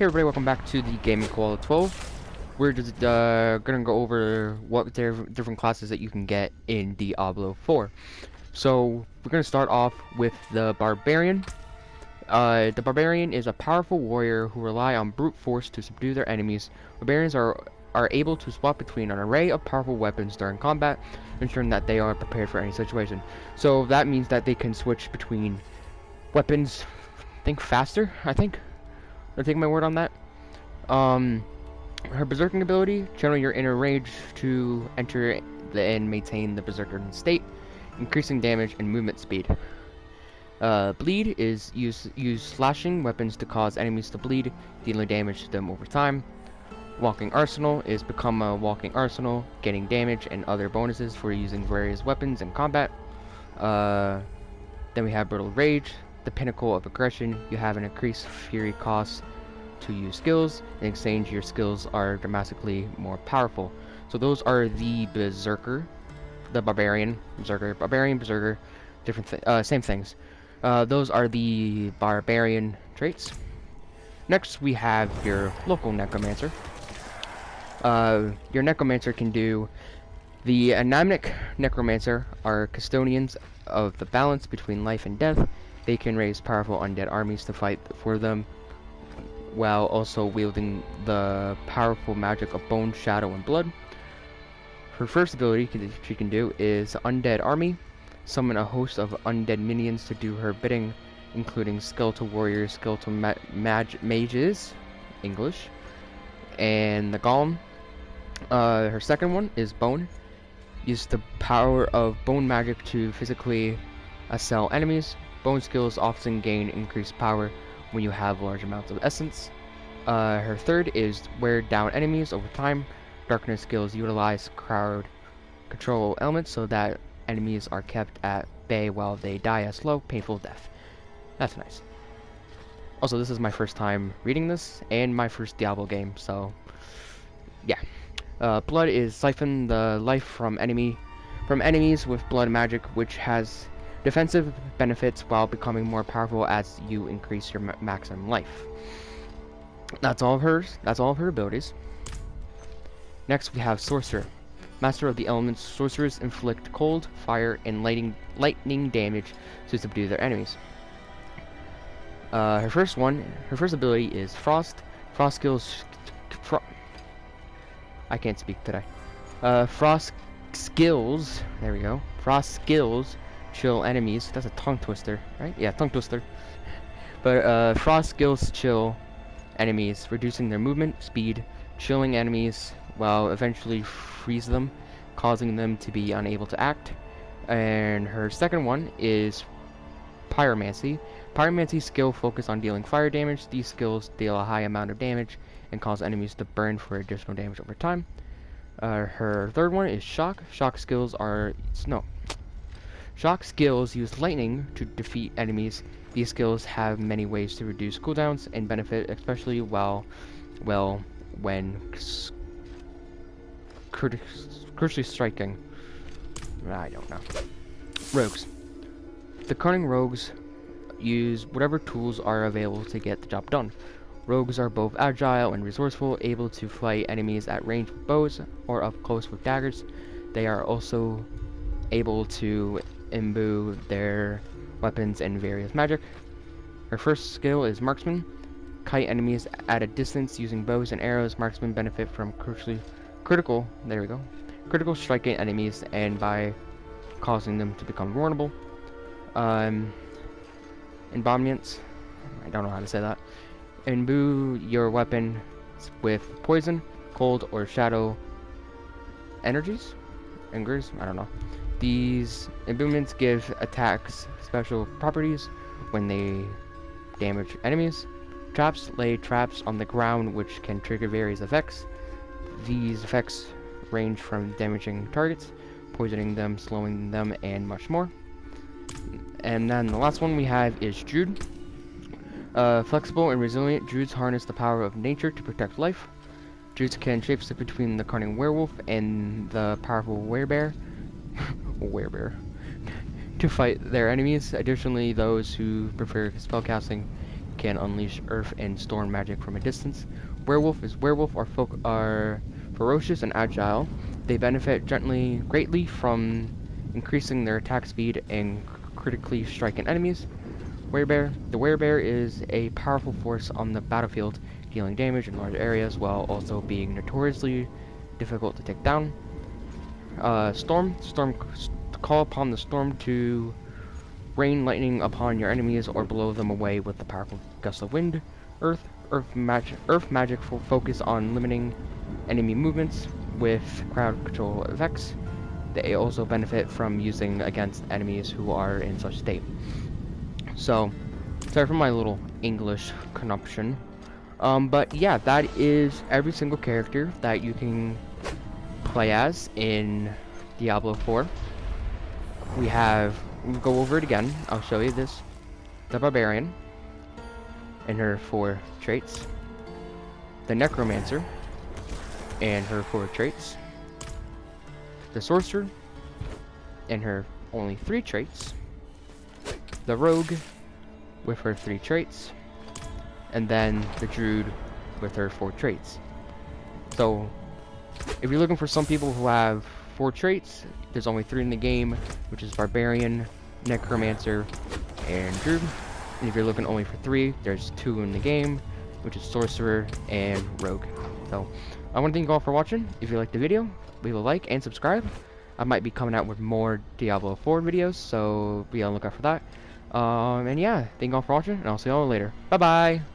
Hey everybody, welcome back to the Gaming Koala 12. We're just gonna go over what different classes that you can get in Diablo 4. So we're gonna start off with the Barbarian. The Barbarian is a powerful warrior who rely on brute force to subdue their enemies. Barbarians are able to swap between an array of powerful weapons during combat, ensuring that they are prepared for any situation. So that means that they can switch between weapons, faster, I think. I'll take my word on that. Her berserking ability, channel your inner rage to enter and maintain the berserker state, increasing damage and movement speed. Bleed is use slashing weapons to cause enemies to bleed, dealing damage to them over time. Walking Arsenal is become a walking arsenal, getting damage and other bonuses for using various weapons in combat. Then we have Brutal Rage, the pinnacle of aggression. You have an increased fury cost to use skills. In exchange, your skills are dramatically more powerful. So those are the Berserker, the Barbarian, Berserker, same things. Those are the Barbarian traits. Next, we have your local Necromancer. Your Necromancer can do... The Anamic Necromancer are custodians of the balance between life and death. They can raise powerful undead armies to fight for them, while also wielding the powerful magic of Bone, Shadow, and Blood. Her first ability she can do is Undead Army. Summon a host of undead minions to do her bidding, including skeletal warriors, skeletal mages, English, and the Golem. Her second one is Bone. Use the power of bone magic to physically assail enemies. Bone skills often gain increased power when you have large amounts of essence. Her third is wear down enemies over time. Darkness skills utilize crowd control elements so that enemies are kept at bay while they die a slow, painful death. That's nice. Also, this is my first time reading this and my first Diablo game, so yeah. Blood is siphon the life from enemies with blood magic, which has defensive benefits while becoming more powerful as you increase your maximum life. That's all of hers. That's all of her abilities. Next, we have Sorcerer. Master of the elements, sorcerers inflict cold, fire, and lightning damage to subdue their enemies. Her first ability is Frost. Frost skills. I can't speak today. Frost skills. There we go. Frost skills chill enemies. That's a tongue twister, right? Yeah, tongue twister. But frost skills chill enemies, reducing their movement speed, chilling enemies while eventually freeze them, causing them to be unable to act. And her second one is Pyromancy. Pyromancy skill focus on dealing fire damage. These skills deal a high amount of damage and cause enemies to burn for additional damage over time. Her third one is Shock. Shock skills use lightning to defeat enemies. These skills have many ways to reduce cooldowns and benefit, especially when crucially striking. I don't know. Rogues. The cunning rogues use whatever tools are available to get the job done. Rogues are both agile and resourceful, able to fight enemies at range with bows or up close with daggers. They are also able to imbue their weapons and various magic. Her first skill is Marksman. Kite enemies at a distance using bows and arrows. Marksmen benefit from critical striking enemies and by causing them to become vulnerable. Embombments. I don't know how to say that. Imbue your weapon with poison, cold, or shadow energies. Angers? I don't know. These imbuements give attacks special properties when they damage enemies. Traps lay traps on the ground which can trigger various effects. These effects range from damaging targets, poisoning them, slowing them, and much more. And then the last one we have is Druid. Flexible and resilient, Druids harness the power of nature to protect life. Druids can shapeshift between the cunning werewolf and the powerful werebear to fight their enemies. Additionally, those who prefer spellcasting can unleash earth and storm magic from a distance. Werewolf are ferocious and agile. They benefit greatly from increasing their attack speed and critically striking enemies. The werebear is a powerful force on the battlefield, dealing damage in large areas while also being notoriously difficult to take down. Storm. Call upon the storm to rain lightning upon your enemies or blow them away with the powerful gust of wind. Earth magic focus on limiting enemy movements with crowd control effects. They also benefit from using against enemies who are in such state. So, sorry for my little English consumption. But yeah, that is every single character that you can play as in Diablo 4. We'll go over it again. I'll show you this. The Barbarian and her 4 traits. The Necromancer and her 4 traits. The Sorcerer and her only 3 traits. The Rogue with her 3 traits. And then the Druid with her 4 traits. So, if you're looking for some people who have 4 traits, there's only 3 in the game, which is Barbarian, Necromancer, and Druid. And if you're looking only for 3, there's 2 in the game, which is Sorcerer and Rogue. So, I want to thank you all for watching. If you liked the video, leave a like and subscribe. I might be coming out with more Diablo 4 videos, so be on the lookout for that. And yeah, thank you all for watching, and I'll see you all later. Bye-bye!